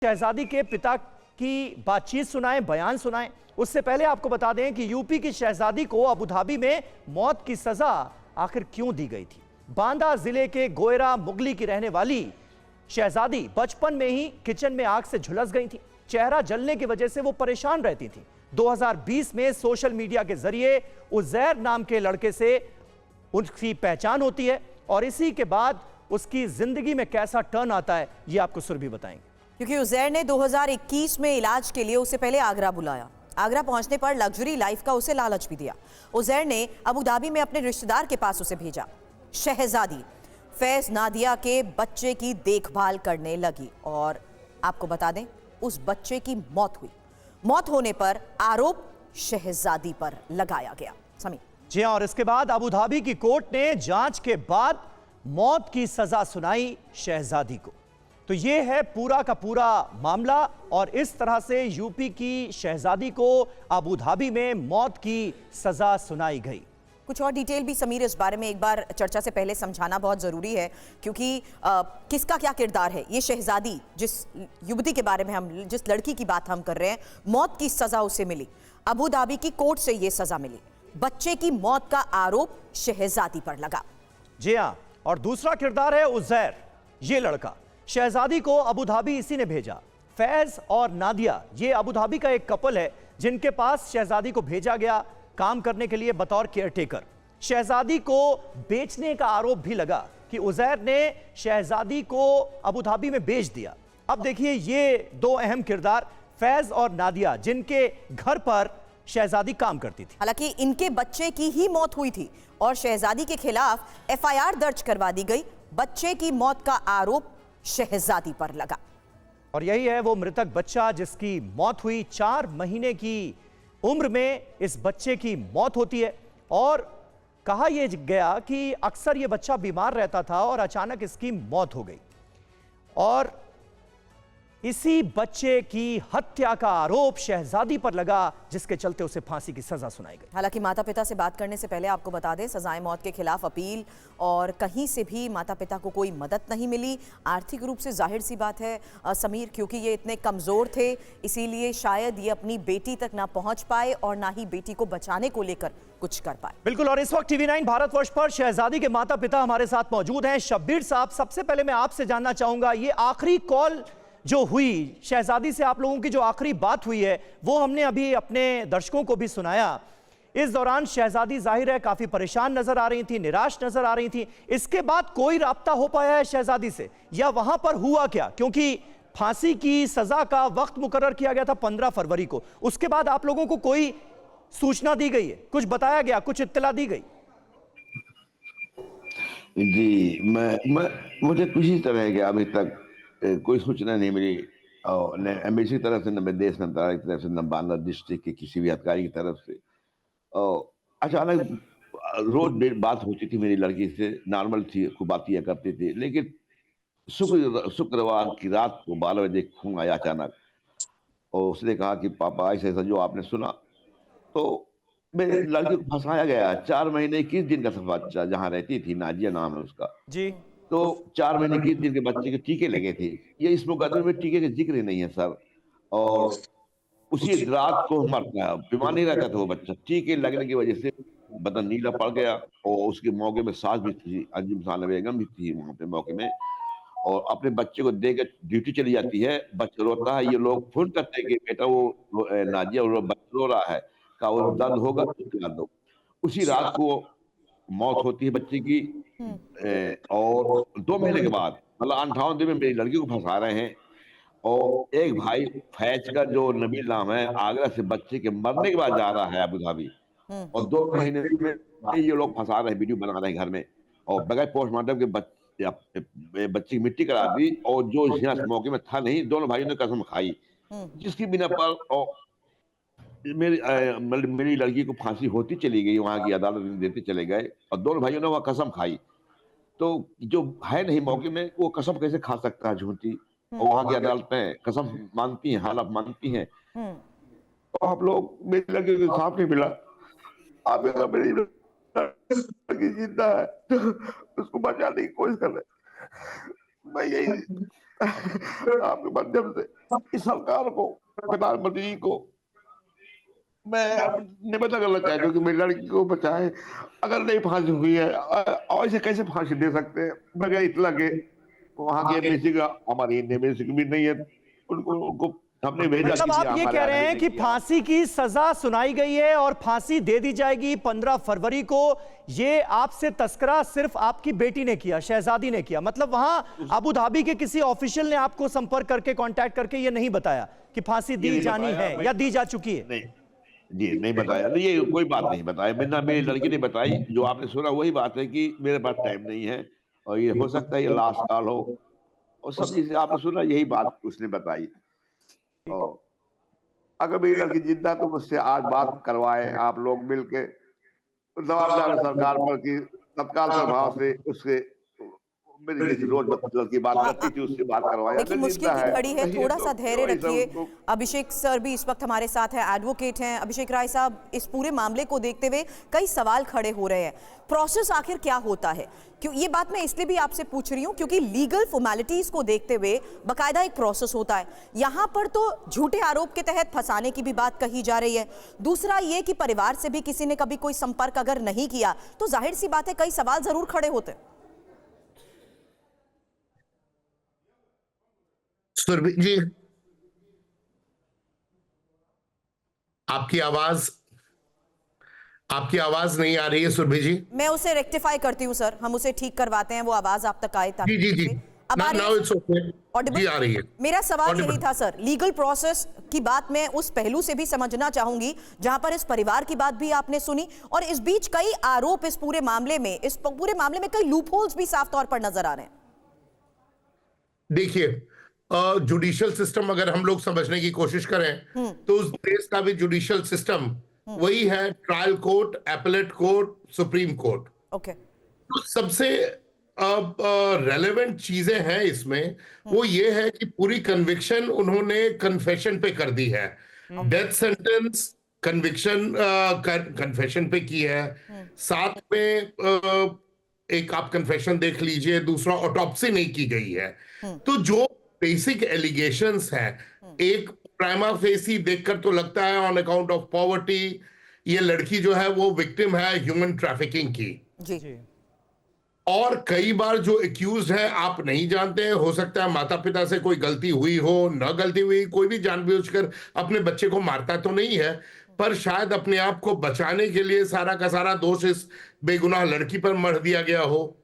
शहजादी के पिता की बातचीत सुनाएं, बयान सुनाएं। उससे पहले आपको बता दें कि यूपी की शहजादी को अबू धाबी में मौत की सजा आखिर क्यों दी गई थी। बांदा जिले के गोयरा मुगली की रहने वाली शहजादी बचपन में ही किचन में आग से झुलस गई थी। चेहरा जलने की वजह से वो परेशान रहती थी। 2020 में सोशल मीडिया के जरिए उजैर नाम के लड़के से उसकी पहचान होती है और इसी के बाद उसकी जिंदगी में कैसा टर्न आता है ये आपको सुरभि बताएंगे। क्योंकि उजैर ने 2021 में इलाज के लिए उसे पहले आगरा बुलाया। आगरा पहुंचने पर लग्जरी लाइफ का उसे लालच भी दिया। उजैर ने अबू धाबी में अपने रिश्तेदार के पास उसे भेजा। शहजादी फैज नादिया के बच्चे की देखभाल करने लगी और आपको बता दें उस बच्चे की मौत हुई। मौत होने पर आरोप शहजादी पर लगाया गया। समीर जी हां, और इसके बाद अबू धाबी की कोर्ट ने जांच के बाद मौत की सजा सुनाई शहजादी को। तो ये है पूरा का पूरा मामला और इस तरह से यूपी की शहजादी को अबू धाबी में मौत की सजा सुनाई गई। कुछ और डिटेल भी समीर इस बारे में एक बार चर्चा से पहले समझाना बहुत जरूरी है, क्योंकि किसका क्या किरदार है। ये शहजादी, जिस युवती के बारे में हम, जिस लड़की की बात हम कर रहे हैं, मौत की सजा उसे मिली। अबू धाबी की कोर्ट से ये सजा मिली। बच्चे की मौत का आरोप शहजादी पर लगा। जी हां, और दूसरा किरदार है उजैर, ये लड़का। शहजादी को अबू धाबी इसी ने भेजा। फैज और नादिया ये अबू धाबी का एक कपल है जिनके पास शहजादी को भेजा गया काम करने के लिए बतौर केयरटेकर। शहजादी को बेचने का आरोप भी लगा कि उजैर ने शहजादी को अबू धाबी में बेच दिया। अब देखिए ये दो अहम किरदार, फैज और नादिया, जिनके घर पर शहजादी काम करती थी। हालांकि इनके बच्चे की ही मौत हुई थी और शहजादी के खिलाफ एफआईआर दर्ज करवा दी गई। बच्चे की मौत का आरोप शहजादी पर लगा। और यही है वो मृतक बच्चा जिसकी मौत हुई। 4 महीने की उम्र में इस बच्चे की मौत होती है और कहा यह गया कि अक्सर यह बच्चा बीमार रहता था और अचानक इसकी मौत हो गई और इसी बच्चे की हत्या का आरोप शहजादी पर लगा, जिसके चलते उसे फांसी की सजा सुनाई गई। हालांकि माता पिता से बात करने से पहले आपको बता दें, सजाए मौत के खिलाफ अपील और कहीं से भी माता पिता को कोई मदद नहीं मिली। आर्थिक रूप से जाहिर सी बात है समीर, क्योंकि ये इतने कमजोर थे, इसीलिए शायद ये अपनी बेटी तक ना पहुंच पाए और ना ही बेटी को बचाने को लेकर कुछ कर पाए। बिल्कुल, और इस वक्त टीवी9 भारतवर्ष पर शहजादी के माता पिता हमारे साथ मौजूद हैं। शब्बीर साहब, सबसे पहले मैं आपसे जानना चाहूंगा, ये आखिरी कॉल जो हुई शहजादी से, आप लोगों की जो आखिरी बात हुई है वो हमने अभी अपने दर्शकों को भी सुनाया। इस दौरान शहजादी जाहिर है काफी परेशान नजर आ रही थी, निराश नजर आ रही थी। इसके बाद कोई राब्ता हो पाया है शहजादी से या वहां पर हुआ क्या? क्योंकि फांसी की सजा का वक्त मुकर्रर किया गया था 15 फरवरी को। उसके बाद आप लोगों को कोई सूचना दी गई है, कुछ बताया गया, कुछ इत्तला दी गई? जी, मुझे किसी तरह के अभी तक कोई सूचना नहीं मिली और न एम्बेसी की तरफ से, न विदेश मंत्रालय की तरफ से, न बांदा डिस्ट्रिक्ट के किसी भी अधिकारी की तरफ से। और अचानक रोज बात होती थी मेरी लड़की से, नॉर्मल थी, खूब बात किया करती थी। लेकिन शुक्रवार की रात को 12 बजे फोन आया अचानक और उसने कहा कि पापा ऐसा ऐसा जो आपने सुना। तो मेरी लड़की को फंसाया गया। 4 महीने 21 दिन का था बच्चा, जहाँ रहती थी, नाजिया नाम है उसका जी। तो 4 महीने 21 दिन के बच्चे के टीके लगे थे। ये इस मुकदमे में टीके का जिक्र ही नहीं है सर। और उसी रात को मर गया, बीमार नहीं रहता था वो बच्चा। टीके लगने की वजह से बदन नीला पड़ गया और उसके मौके में सास भी थी, अंजुम साना बेगम भी थी वहां पे मौके में। और अपने बच्चे को देकर ड्यूटी चली जाती है, बच्चा रोता है, ये लोग फोन करते हैं कि बेटा वो नाजिया बच्चा रो रहा है, का वो दर्द होगा तो खिला दो। उसी रात को मौत होती है बच्चे की। और 2 महीने के बाद, मतलब 58 दिन में मेरी लड़की को फंसा रहे हैं। और एक भाई फैज का, जो नबील नाम है, आगरा से बच्चे के मरने के बाद जा रहा है अबू धाबी और 2 महीने में ये लोग फंसा रहे हैं, वीडियो बना रहे हैं घर में और बगैर पोस्टमार्टम के बच्चे की मिट्टी करा दी। और जो यहाँ मौके में था नहीं, दोनों भाइयों ने कसम खाई, जिसकी बिना पर और मेरी लड़की को फांसी होती चली गई, वहां की अदालत में देते चले गए और दोनों भाइयों ने वह कसम खाई। तो जो है नहीं मौके में, वो कसम कैसे खा सकता है झूठी? और वहां की अदालतें कसम मानती हैं, हालत मानती हैं। तो आप लोग, मेरी लड़की को इंसाफ नहीं मिला। आप मेरी लड़की जिंदा है तो उसको बचाने की कोशिश कर रहे हैं। मैं यही आपके माध्यम से इस सरकार को, प्रधानमंत्री जी को मैं निवेदन करना चाहता हूँ कि मेरी लड़की को बचाए। अगर नहीं फांसी हुई है और इसे कैसे फांसी दे सकते हैं बगैर इतला के? वहां की एमबेसी का, हमारी इंडियन एमबेसी भी नहीं है, उनको हमने भेजा। मतलब आप ये कह रहे हैं कि फांसी की सजा सुनाई गई है और फांसी दे दी जाएगी 15 फरवरी को। ये आपसे तस्करा सिर्फ आपकी बेटी ने किया, शहजादी ने किया। मतलब वहां अबू धाबी के किसी ऑफिशियल ने आपको संपर्क करके कांटेक्ट करके ये नहीं बताया कि फांसी दी जानी है या दी जा चुकी है? नहीं जी, नहीं बताया। नहीं, ये कोई बात नहीं बताया मैंने, मेरी लड़की ने बताई। जो आपने सुना वही बात है कि मेरे पास टाइम नहीं है और ये हो सकता है ये लास्ट कॉल हो, और सब चीजें आपने सुना, यही बात उसने बताई। और अगर मेरी लड़की जिंदा तो मुझसे आज बात करवाए आप लोग मिलके, दबाव डालें सरकार पर कि तत्काल प्रभाव से उससे मेरी जैसी रोज लड़की बात करती थी उससे बात करवाया। लेकिन मुश्किल की घड़ी है, थोड़ा सा धैर्य रखिए। अभिषेक सर भी इस वक्त हमारे साथ हैं, एडवोकेट हैं। अभिषेक राय साहब, इस पूरे मामले को देखते हुए कई सवाल खड़े हो रहे हैं। प्रोसेस आखिर क्या होता है? क्यों ये बात मैं इसलिए भी आपसे पूछ रही हूँ क्योंकि लीगल फॉर्मेलिटीज को देखते हुए बकायदा एक प्रोसेस होता है। यहाँ पर तो झूठे आरोप के तहत फंसाने की भी बात कही जा रही है। दूसरा ये कि परिवार से भी किसी ने कभी कोई संपर्क अगर नहीं किया तो जाहिर सी बात है कई सवाल जरूर खड़े होते हैं। सुरभि जी, आपकी आवाज नहीं आ रही है सुरभि जी। मैं उसे रेक्टिफाई करती हूँ सर, हम उसे ठीक करवाते हैं, वो आवाज आप तक आए ताकि जी जी जी, नाउ इट्स ओके जी, आ रही है। मेरा सवाल यही था सर, लीगल प्रोसेस की बात मैं उस पहलू से भी समझना चाहूंगी जहां पर इस परिवार की बात भी आपने सुनी और इस बीच कई आरोप इस पूरे मामले में कई लूपहोल्स भी साफ तौर पर नजर आ रहे हैं। देखिए, जुडिशियल सिस्टम अगर हम लोग समझने की कोशिश करें तो उस देश का भी जुडिशियल सिस्टम वही है, trial court, appellate court, supreme court. Okay. तो सबसे रेलेवेंट चीजें हैं इसमें वो ये है कि पूरी कन्विक्शन उन्होंने कन्फेशन पे कर दी है। डेथ सेंटेंस कन्फेशन पे की है। साथ में एक आप कन्फेशन देख लीजिए, दूसरा ऑटोप्सी नहीं की गई है। तो जो बेसिक एलिगेशंस है, एक प्राइमा फेसी देखकर तो लगता है ऑन अकाउंट ऑफ पॉवर्टी ये लड़की जो है वो विक्टिम है ह्यूमन ट्रैफिकिंग की। जी। और कई बार जो एक्यूज है आप नहीं जानते हैं, हो सकता है माता पिता से कोई गलती हुई हो, न गलती हुई, कोई भी जानबूझकर अपने बच्चे को मारता तो नहीं है, पर शायद अपने आप को बचाने के लिए सारा का सारा दोष इस बेगुनाह लड़की पर मढ़ दिया गया हो,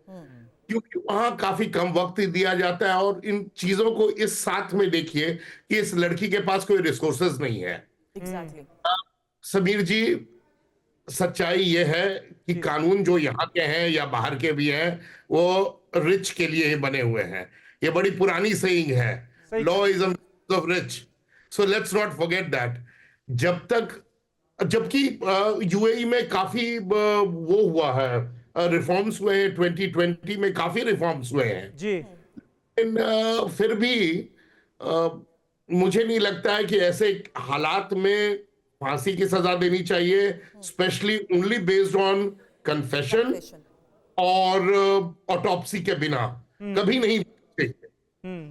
क्योंकि वहां काफी कम वक्त दिया जाता है। और इन चीजों को इस साथ में देखिए कि इस लड़की के पास कोई रिसोर्सेज नहीं है। एग्जैक्टली। समीर जी, सच्चाई ये है कि कानून जो यहाँ के हैं या बाहर के भी हैं वो रिच के लिए ही बने हुए हैं। ये बड़ी पुरानी सेइंग है, law is a means of rich, so let's not forget that. जबकि यूएई में काफी वो हुआ है, रिफॉर्म्स हुए हैं, 2020 में काफी रिफॉर्म्स हुए हैं जी। लेकिन फिर भी मुझे नहीं लगता है कि ऐसे हालात में फांसी की सजा देनी चाहिए, specially only based on confession और ऑटोप्सी के बिना कभी नहीं चाहिए।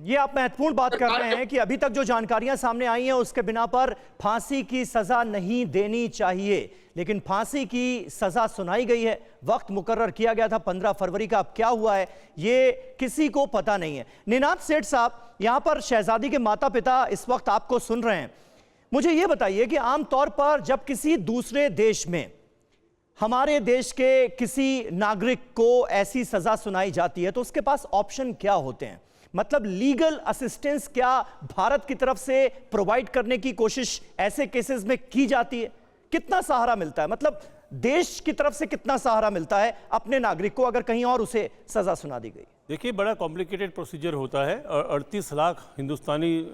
ये आप महत्वपूर्ण बात कर रहे हैं कि अभी तक जो जानकारियां सामने आई हैं उसके बिना पर फांसी की सजा नहीं देनी चाहिए, लेकिन फांसी की सजा सुनाई गई है। वक्त मुकर्रर किया गया था 15 फरवरी का, अब क्या हुआ है ये किसी को पता नहीं है। निनाद सेठ साहब, यहां पर शहजादी के माता पिता इस वक्त आपको सुन रहे हैं। मुझे यह बताइए कि आमतौर पर जब किसी दूसरे देश में हमारे देश के किसी नागरिक को ऐसी सजा सुनाई जाती है तो उसके पास ऑप्शन क्या होते हैं? मतलब लीगल असिस्टेंस क्या भारत की तरफ से प्रोवाइड करने की कोशिश ऐसे केसेस में की जाती है? कितना सहारा मिलता है? मतलब देश की तरफ से कितना सहारा मिलता है अपने नागरिक को अगर कहीं और उसे सजा सुना दी गई? देखिए, बड़ा कॉम्प्लिकेटेड प्रोसीजर होता है। 38 लाख हिंदुस्तानी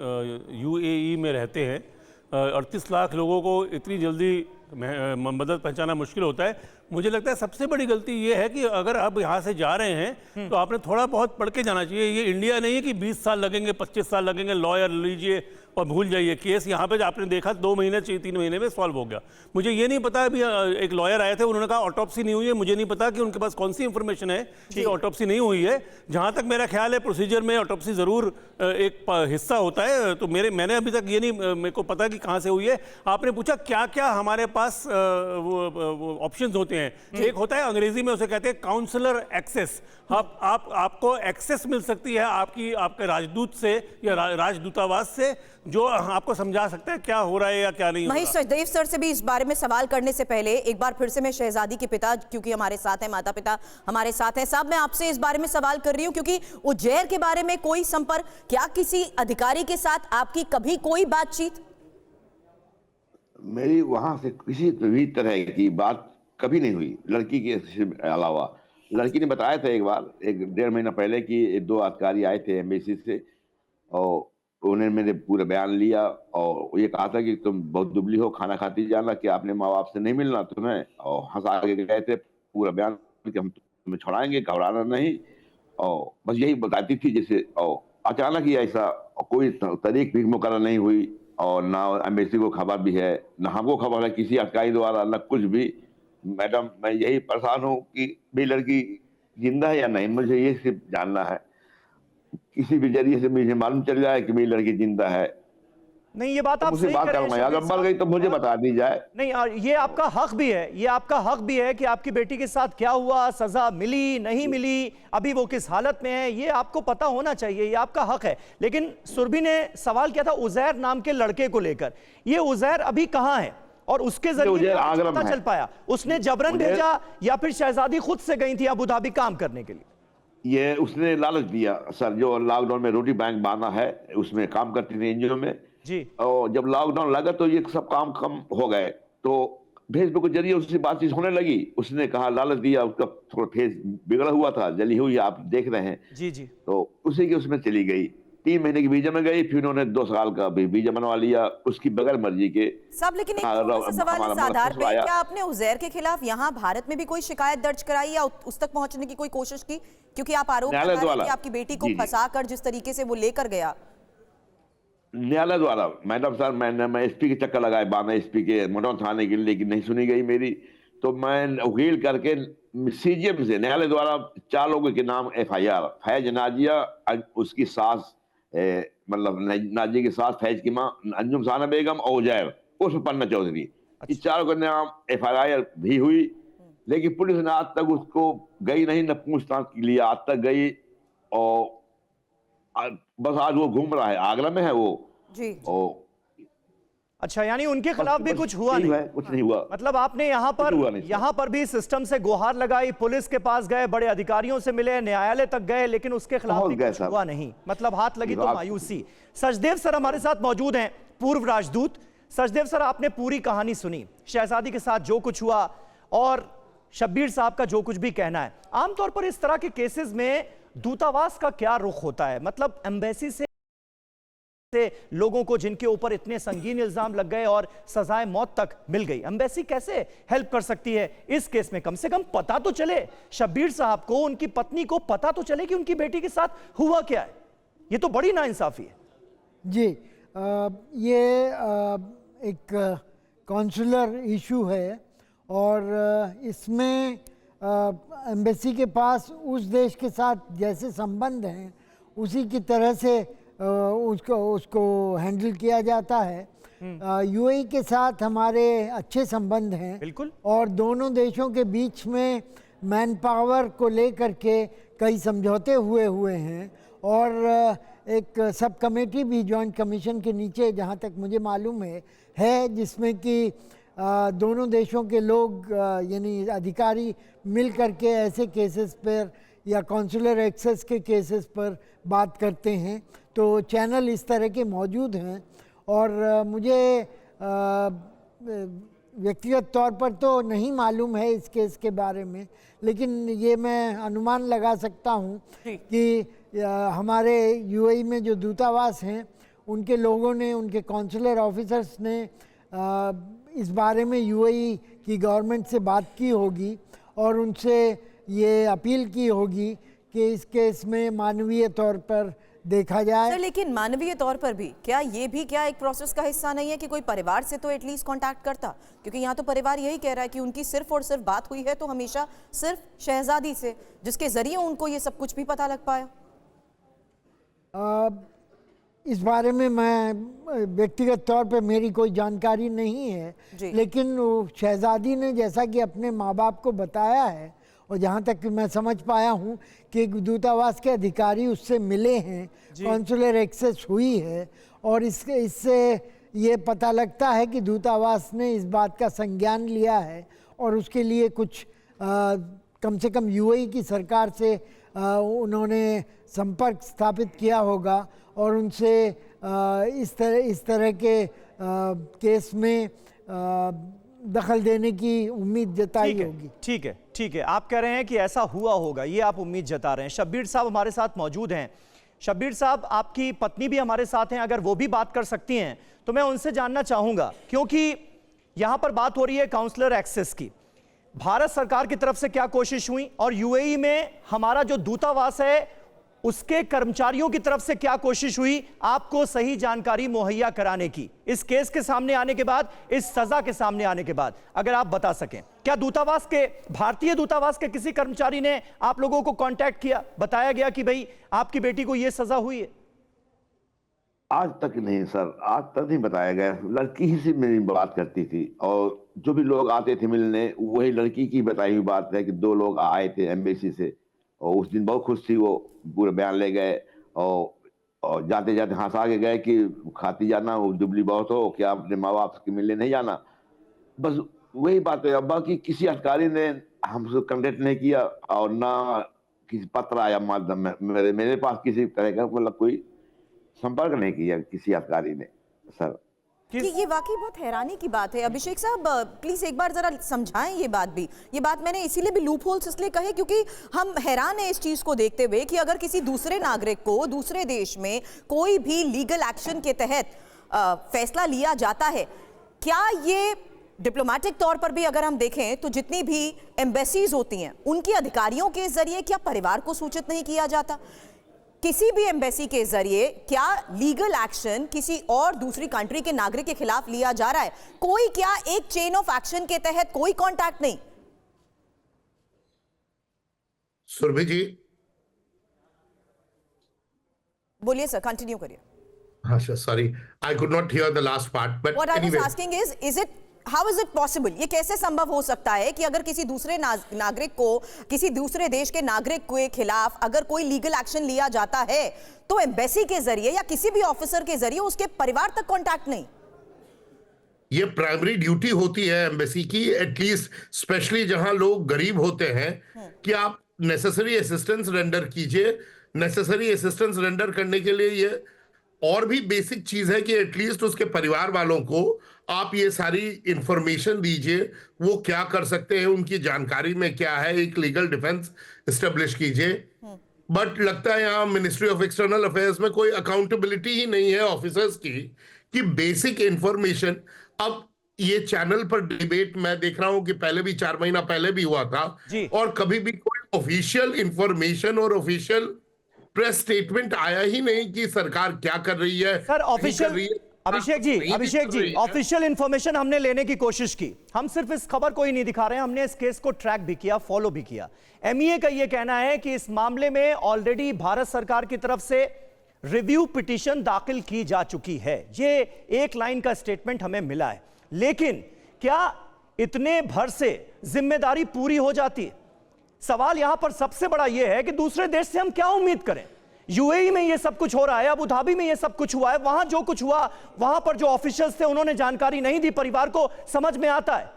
यूएई में रहते हैं। 38 लाख लोगों को इतनी जल्दी मदद पहुंचाना मुश्किल होता है। मुझे लगता है सबसे बड़ी गलती ये है कि अगर आप यहाँ से जा रहे हैं तो आपने थोड़ा बहुत पढ़ के जाना चाहिए। ये इंडिया नहीं है कि 20 साल लगेंगे, 25 साल लगेंगे, लॉयर लीजिए और भूल जाइए, केस यहाँ पे आपने देखा 2 महीने 3 महीने में सॉल्व हो गया। मुझे ये नहीं पता, अभी एक लॉयर आए थे, उन्होंने कहा ऑटोप्सी नहीं हुई है। मुझे नहीं पता कि उनके पास कौन सी इंफॉर्मेशन है कि ऑटोप्सी नहीं हुई है। जहाँ तक मेरा ख्याल है प्रोसीजर में ऑटोप्सी ज़रूर एक हिस्सा होता है। तो मैंने अभी तक ये नहीं मेरे को पता कि कहाँ से हुई है। आपने पूछा क्या क्या हमारे पास वो ऑप्शंस होते हैं। एक होता है, अंग्रेजी में उसे कहते हैं काउंसलर एक्सेस। आपको एक्सेस मिल सकती है आपके राजदूत से या राजदूतावास से, जो आपको समझा सकता है क्या हो रहा है या क्या नहीं हो रहा। महेश सचदेव सर से भी इस बारे में सवाल करने से पहले एक बार फिर से मैं शहजादी के पिता, क्योंकि हमारे साथ हैं, माता पिता हमारे साथ हैं। साहब, मैं आपसे इस बारे में सवाल कर रही हूं क्योंकि उज्जैर के बारे में कोई संपर्क, क्या किसी अधिकारी के साथ आपकी कभी कोई बातचीत? मेरी वहां से किसी भी तरह की बात कभी नहीं हुई, लड़की के अलावा। लड़की ने बताया था एक बार, 1-1.5 महीना पहले, कि 2 अधिकारी आए थे एम्बेसी से और उन्होंने मेरे पूरा बयान लिया और ये कहा था कि तुम बहुत दुबली हो, खाना खाती जाना, कि आपने माँ बाप से नहीं मिलना तुम्हें, और हंसा के गए थे पूरा बयान कि हम तुम्हें छुड़ाएंगे, घबराना नहीं, और बस यही बताती थी जैसे। और अचानक ही ऐसा कोई तारीख भी मुकर्रर नहीं हुई, और ना एम्बेसी को खबर भी है, ना हमको खबर है किसी अधिकारी द्वारा, ना कुछ भी। मैडम, मैं यही परेशान हूँ कि मेरी लड़की जिंदा है या नहीं, मुझे ये सिर्फ जानना है। किसी भी जरिए से मुझे मालूम चल जाए कि मेरी लड़की जिंदा है। नहीं, ये बात आप मुझे सही बात कह रहे हैं करूंगा, अगर शबीर मर गई तो मुझे साहब। बता दी जाए। नहीं, और ये आपका हक भी है, ये आपका हक भी है कि आपकी बेटी के साथ क्या हुआ, सजा मिली नहीं मिली, अभी वो किस हालत में है, ये आपको पता होना चाहिए, ये आपका हक है। लेकिन सुरभि ने सवाल किया था उजैर नाम के लड़के को लेकर। ये उजैर अभी कहाँ है और उसके जरिए उजैर क्या कुछ आगरा पता में चल है। पाया? उसने जबरन भेजा या फिर शहजादी खुद से गई थी अबू धाबी काम करने के लिए? ये उसने लालच दिया सर, जो लॉकडाउन में रोटी बैंक बांधा है, उसमें काम करती थी एनजीओ में जी। और जब लॉकडाउन लगा तो ये सब काम कम हो गए, तो फेसबुक के जरिए उससे बातचीत होने लगी। उसने कहा, लालच दिया, उसका थोड़ा फेस बिगड़ा हुआ था, जली हुई आप देख रहे हैं। जी जी। तो उसी के उसमें चली गई, 3 महीने की वीजा में गई, फिर उन्होंने 2 साल का भी वीजा बनवा लिया उसकी बगैर मर्जी के। साहब, लेकिन एक छोटा सा सवाल इस आधार पे, क्या आपने उजैर के खिलाफ यहाँ भारत में भी कोई शिकायत दर्ज कराई या उस तक पहुंचने की कोई कोशिश की? क्योंकि आप आरोप लगा रहे हैं कि आपकी बेटी को फंसाकर जिस तरीके से वो लेकर गया। न्यायालय द्वारा मैडम सर, मैं एसपी के चक्कर लगाए, 12 एसपी के मोटो थाने के लिए, लेकिन नहीं सुनी गई मेरी। तो मैं वकील करके सीजीएम से न्यायालय द्वारा 4 लोगों के नाम एफआईआर, फैज, नाजिया, उसकी सास, मतलब नाजिया की सास, फैज की माँ अंजुम साना बेगम और उजैर उर्फ पन्ना चौधरी, इस 4 के नाम एफआईआर भी हुई। लेकिन पुलिस ने आज तक उसको गई नहीं, न पूछताछ के लिए आज तक गई, और बस आज वो घूम रहा है, आगरा में है वो जी। अच्छा, यानी उनके खिलाफ भी कुछ हुआ नहीं? कुछ नहीं हुआ। मतलब आपने यहाँ पर भी सिस्टम से गुहार लगाई, पुलिस के पास गए, बड़े अधिकारियों से मिले, न्यायालय तक गए, लेकिन उसके खिलाफ भी कुछ हुआ नहीं। मतलब हाथ लगी तो मायूसी। सचदेव सर हमारे साथ मौजूद हैं, पूर्व राजदूत। सचदेव सर, आपने पूरी कहानी सुनी, शहजादी के साथ जो कुछ हुआ और शब्बीर साहब का जो कुछ भी कहना है। आमतौर पर इस तरह के केसेस में दूतावास का क्या रुख होता है? मतलब एम्बेसी से लोगों को जिनके ऊपर इतने संगीन इल्जाम लग गए और सजाए मौत तक मिल गई, एम्बेसी कैसे हेल्प कर सकती है इस केस में? कम से कम पता तो चले शब्बीर साहब को, उनकी पत्नी को पता तो चले कि उनकी बेटी के साथ हुआ क्या है। ये तो बड़ी नाइंसाफी है। जी, ये एक कॉन्सुलर इशू है और इसमें एम्बेसी के पास उस देश के साथ जैसे संबंध हैं उसी की तरह से उसको हैंडल किया जाता है। यूएई के साथ हमारे अच्छे संबंध हैं बिल्कुल, और दोनों देशों के बीच में मैन पावर को लेकर के कई समझौते हुए हैं और एक सब कमेटी भी जॉइंट कमीशन के नीचे, जहाँ तक मुझे मालूम है जिसमें कि दोनों देशों के लोग यानी अधिकारी मिल करके ऐसे केसेस पर या कॉन्सुलर एक्सेस के केसेस पर बात करते हैं। तो चैनल इस तरह के मौजूद हैं और मुझे व्यक्तिगत तौर पर तो नहीं मालूम है इस केस के बारे में, लेकिन ये मैं अनुमान लगा सकता हूँ कि हमारे यूएई में जो दूतावास हैं उनके लोगों ने, उनके कॉन्सुलर ऑफिसर्स ने इस बारे में यूएई की गवर्नमेंट से बात की होगी और उनसे ये अपील की होगी कि इस केस में मानवीय तौर पर देखा जाए। सर लेकिन मानवीय तौर पर भी क्या ये भी क्या एक प्रोसेस का हिस्सा नहीं है कि कोई परिवार से तो एटलीस्ट कांटेक्ट करता? क्योंकि यहाँ तो परिवार यही कह रहा है कि उनकी सिर्फ और सिर्फ बात हुई है तो हमेशा सिर्फ शहजादी से, जिसके जरिए उनको ये सब कुछ भी पता लग पाया। इस बारे में मैं व्यक्तिगत तौर पे मेरी कोई जानकारी नहीं है, लेकिन वो शहजादी ने जैसा कि अपने माँ बाप को बताया है और जहाँ तक कि मैं समझ पाया हूँ कि एक दूतावास के अधिकारी उससे मिले हैं, कॉन्सुलर एक्सेस हुई है और इससे ये पता लगता है कि दूतावास ने इस बात का संज्ञान लिया है और उसके लिए कुछ कम से कम यूएई की सरकार से उन्होंने संपर्क स्थापित किया होगा और उनसे इस तरह के केस में दखल देने की उम्मीद जताई होगी। ठीक है, आप कह रहे हैं कि ऐसा हुआ होगा, ये आप उम्मीद जता रहे हैं। शब्बीर साहब हमारे साथ मौजूद हैं। शब्बीर साहब, आपकी पत्नी भी हमारे साथ हैं, अगर वो भी बात कर सकती हैं तो मैं उनसे जानना चाहूंगा, क्योंकि यहां पर बात हो रही है काउंसलर एक्सेस की। भारत सरकार की तरफ से क्या कोशिश हुई और यूएई में हमारा जो दूतावास है उसके कर्मचारियों की तरफ से क्या कोशिश हुई आपको सही जानकारी मुहैया कराने की, इस केस के सामने आने के बाद, इस सजा के सामने आने के बाद, अगर आप बता सकें। क्या दूतावास के, भारतीय दूतावास के किसी कर्मचारी ने आप लोगों को कांटेक्ट किया, बताया गया कि भाई आपकी बेटी को यह सजा हुई है? आज तक नहीं सर, आज तक नहीं बताया गया। लड़की ही से मेरी बात करती थी और जो भी लोग आते थे मिलने वही लड़की की बताई हुई बात है कि 2 लोग आए थे एम्बेसी से और उस दिन बहुत खुश थी, वो पूरे बयान ले गए और जाते जाते हंसा के गए कि खाती जाना, वो दुबली बहुत हो, क्या अपने माँ बाप के मिलने नहीं जाना। बस वही बात है। अब बाकी किसी अधिकारी ने हमसे कांटेक्ट नहीं किया और ना किसी पत्र आया माध्यम में मेरे पास किसी तरह का मतलब कोई संपर्क नहीं किया किसी अधिकारी ने सर। कि ये वाकई बहुत हैरानी की बात है। अभिषेक साहब प्लीज एक बार जरा समझाएं ये बात भी। ये बात मैंने इसीलिए भी लूप होल्स इसलिए कहे क्योंकि हम हैरान हैं इस चीज को देखते हुए कि अगर किसी दूसरे नागरिक को दूसरे देश में कोई भी लीगल एक्शन के तहत फैसला लिया जाता है, क्या ये डिप्लोमेटिक तौर पर भी अगर हम देखें तो जितनी भी एम्बेसीज होती हैं उनके अधिकारियों के जरिए क्या परिवार को सूचित नहीं किया जाता? किसी भी एम्बेसी के जरिए क्या लीगल एक्शन किसी और दूसरी कंट्री के नागरिक के खिलाफ लिया जा रहा है, कोई क्या एक चेन ऑफ एक्शन के तहत कोई कांटेक्ट नहीं? सुरभि जी बोलिए सर, कंटिन्यू करिए। हाँ sorry, I could not here the last part but what I was asking is it how is it possible, ये कैसे संभव हो सकता है कि अगर किसी दूसरे नागरिक को, किसी दूसरे देश के नागरिक के खिलाफ अगर कोई लीगल एक्शन लिया जाता है तो एम्बेसी के जरिए या किसी भी ऑफिसर के जरिए उसके परिवार तक कांटेक्ट नहीं? ये प्राइमरी ड्यूटी होती है एम्बेसी की, एटलीस्ट स्पेशली जहां लोग गरीब होते हैं, कि आप नेसेसरी असिस्टेंस रेंडर कीजिए। नेसेसरी असिस्टेंस रेंडर करने के लिए ये और भी बेसिक चीज है कि एटलीस्ट उसके परिवार वालों को आप ये सारी इंफॉर्मेशन दीजिए, वो क्या कर सकते हैं, उनकी जानकारी में क्या है, एक लीगल डिफेंस एस्टेब्लिश कीजिए। बट लगता है यहाँ मिनिस्ट्री ऑफ एक्सटर्नल अफेयर्स में कोई अकाउंटेबिलिटी ही नहीं है ऑफिसर्स की कि बेसिक इंफॉर्मेशन। अब ये चैनल पर डिबेट मैं देख रहा हूं कि पहले भी 4 महीना पहले भी हुआ था और कभी भी कोई ऑफिशियल इंफॉर्मेशन और ऑफिशियल प्रेस स्टेटमेंट आया ही नहीं कि सरकार क्या कर रही है। Sir official, Abhishek ji official information हमने लेने की कोशिश की, हम सिर्फ इस खबर को ही नहीं दिखा रहे हैं, हमने इस केस को ट्रैक भी किया, फॉलो भी किया। एमईए का यह कहना है कि इस मामले में ऑलरेडी भारत सरकार की तरफ से रिव्यू पिटीशन दाखिल की जा चुकी है। ये एक लाइन का स्टेटमेंट हमें मिला है, लेकिन क्या इतने भर से जिम्मेदारी पूरी हो जाती है? सवाल यहां पर सबसे बड़ा यह है कि दूसरे देश से हम क्या उम्मीद करें? यूएई में यह सब कुछ हो रहा है, अबू धाबी में यह सब कुछ हुआ है, वहां जो कुछ हुआ, वहां पर जो ऑफिशियल्स थे उन्होंने जानकारी नहीं दी, परिवार को समझ में आता है,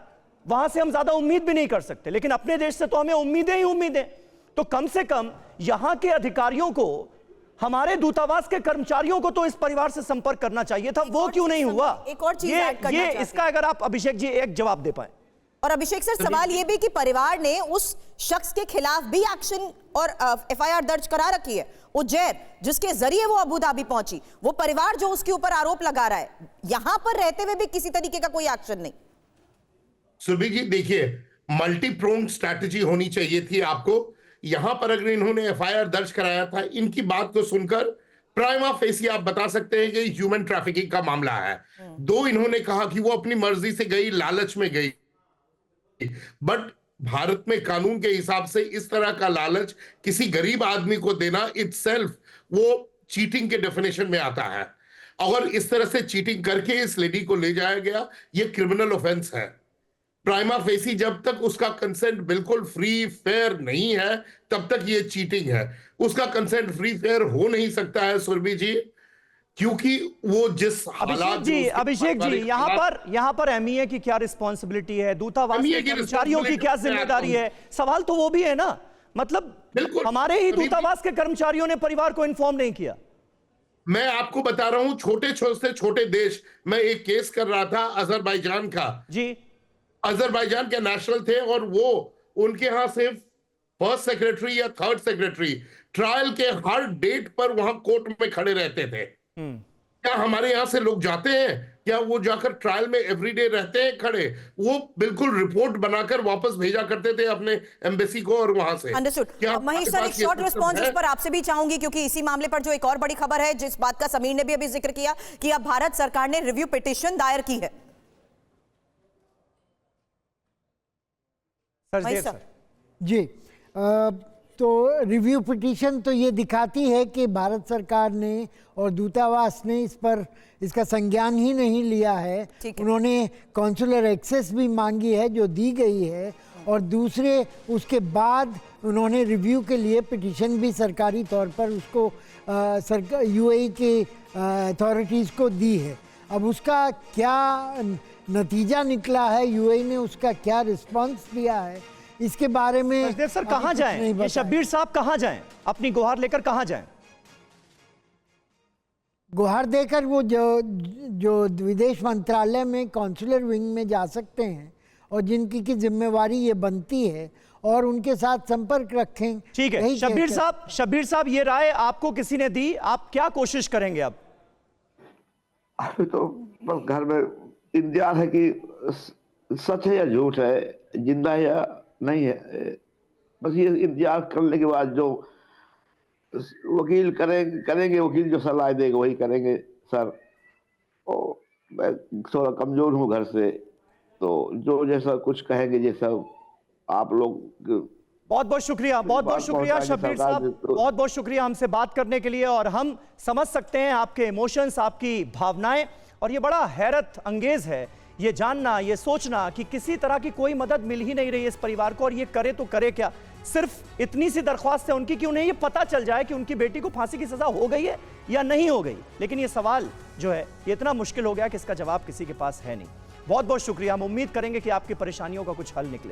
वहां से हम ज्यादा उम्मीद भी नहीं कर सकते, लेकिन अपने देश से तो हमें उम्मीदें ही उम्मीदें। तो कम से कम यहां के अधिकारियों को, हमारे दूतावास के कर्मचारियों को तो इस परिवार से संपर्क करना चाहिए था, वो क्यों नहीं हुआ? एक और चीज ऐड करना ये इसका अगर आप अभिषेक जी एक जवाब दे पाए। और अभिषेक सर सवाल यह भी कि परिवार ने उस शख्स के खिलाफ भी एक्शन और एफआईआर दर्ज करा रखी है, उजैर, जिसके जरिए वो अबू धाबी पहुंची, वो परिवार जो उसके ऊपर आरोप लगा रहा है, यहां पर रहते हुए भी किसी तरीके का कोई एक्शन नहीं। सुरभि जी देखिए, मल्टी प्रोंग स्ट्रैटेजी होनी चाहिए थी आपको। यहां पर अगर इन्होंने एफआईआर दर्ज कराया था, इनकी बात को सुनकर प्राइमा फेसी आप बता सकते हैं कि ह्यूमन ट्रैफिकिंग का मामला है। दो, इन्होंने कहा कि वो अपनी मर्जी से गई, लालच में गई, बट भारत में कानून के हिसाब से इस तरह का लालच किसी गरीब आदमी को देना इटसेल्फ वो चीटिंग के डेफिनेशन में आता है। अगर इस तरह से चीटिंग करके इस लेडी को ले जाया गया, ये क्रिमिनल ऑफेंस है। प्राइमा फेसी जब तक उसका कंसेंट बिल्कुल फ्री फेयर नहीं है, तब तक ये चीटिंग है। उसका कंसेंट फ्री फेयर हो नहीं सकता है सुरभि जी, क्योंकि वो जिस हालात अभिषेक जी यहाँ पर एमईए की क्या रिस्पॉन्सिबिलिटी है, दूतावास के कर्मचारियों की क्या जिम्मेदारी है? सवाल तो वो भी है ना, मतलब हमारे ही दूतावास के कर्मचारियों ने परिवार को इन्फॉर्म नहीं किया। मैं आपको बता रहा हूं, छोटे से छोटे देश, मैं एक केस कर रहा था अजरबैजान का जी। अजरबैजान के नेशनल थे और वो उनके यहां से फर्स्ट सेक्रेटरी या थर्ड सेक्रेटरी ट्रायल के हर डेट पर वहां कोर्ट में खड़े रहते थे। क्या हमारे यहां से लोग जाते हैं? क्या वो जाकर ट्रायल में एवरीडे रहते हैं खड़े? वो बिल्कुल रिपोर्ट बनाकर वापस भेजा करते थे अपने एम्बेसी को और वहां से। अंडरस्टूड। महेश सर, एक शॉर्ट रिस्पॉन्स इस पर आपसे भी चाहूंगी, क्योंकि इसी मामले पर जो एक और बड़ी खबर है, जिस बात का समीर ने भी अभी जिक्र किया कि अब भारत सरकार ने रिव्यू पिटीशन दायर की है। सर जी, तो रिव्यू पिटीशन तो ये दिखाती है कि भारत सरकार ने और दूतावास ने इस पर इसका संज्ञान ही नहीं लिया है। उन्होंने कॉन्सुलर एक्सेस भी मांगी है जो दी गई है, और दूसरे उसके बाद उन्होंने रिव्यू के लिए पिटीशन भी सरकारी तौर पर उसको यूएई की अथॉरिटीज़ को दी है। अब उसका क्या नतीजा निकला है, यूएई ने उसका क्या रिस्पांस दिया है, इसके बारे में सर कहां जाएं? ये शब्बीर साहब कहां जाएं? अपनी गुहार लेकर कहां जाएं? गुहार देकर वो जो विदेश मंत्रालय में कॉन्सुलर विंग में जा सकते हैं, और जिनकी की जिम्मेवारी ये बनती है, और उनके साथ संपर्क रखें। ठीक है शब्बीर साहब, ये राय आपको किसी ने दी, आप क्या कोशिश करेंगे अब? अभी तो बस घर में इंतजार है कि सच है या झूठ है, जिंदा है या नहीं है। बस ये इंतजार करने के बाद जो वकील करेंगे वकील जो सलाह देगा वही करेंगे सर। और मैं थोड़ा कमजोर हूँ घर से, तो जो जैसा कुछ कहेंगे, जैसा आप लोग। बहुत बहुत शुक्रिया शब्बीर साहब, बहुत बहुत शुक्रिया हमसे बात करने के लिए। और हम समझ सकते हैं आपके इमोशंस, आपकी भावनाएं, और ये बड़ा हैरत अंगेज है ये जानना, ये सोचना कि किसी तरह की कोई मदद मिल ही नहीं रही है इस परिवार को, और ये करे तो करे क्या। सिर्फ इतनी सी दरख्वास्त है उनकी कि उन्हें ये पता चल जाए कि उनकी बेटी को फांसी की सजा हो गई है या नहीं हो गई। लेकिन ये सवाल जो है ये इतना मुश्किल हो गया कि इसका जवाब किसी के पास है नहीं। बहुत बहुत शुक्रिया। हम उम्मीद करेंगे कि आपकी परेशानियों का कुछ हल निकले।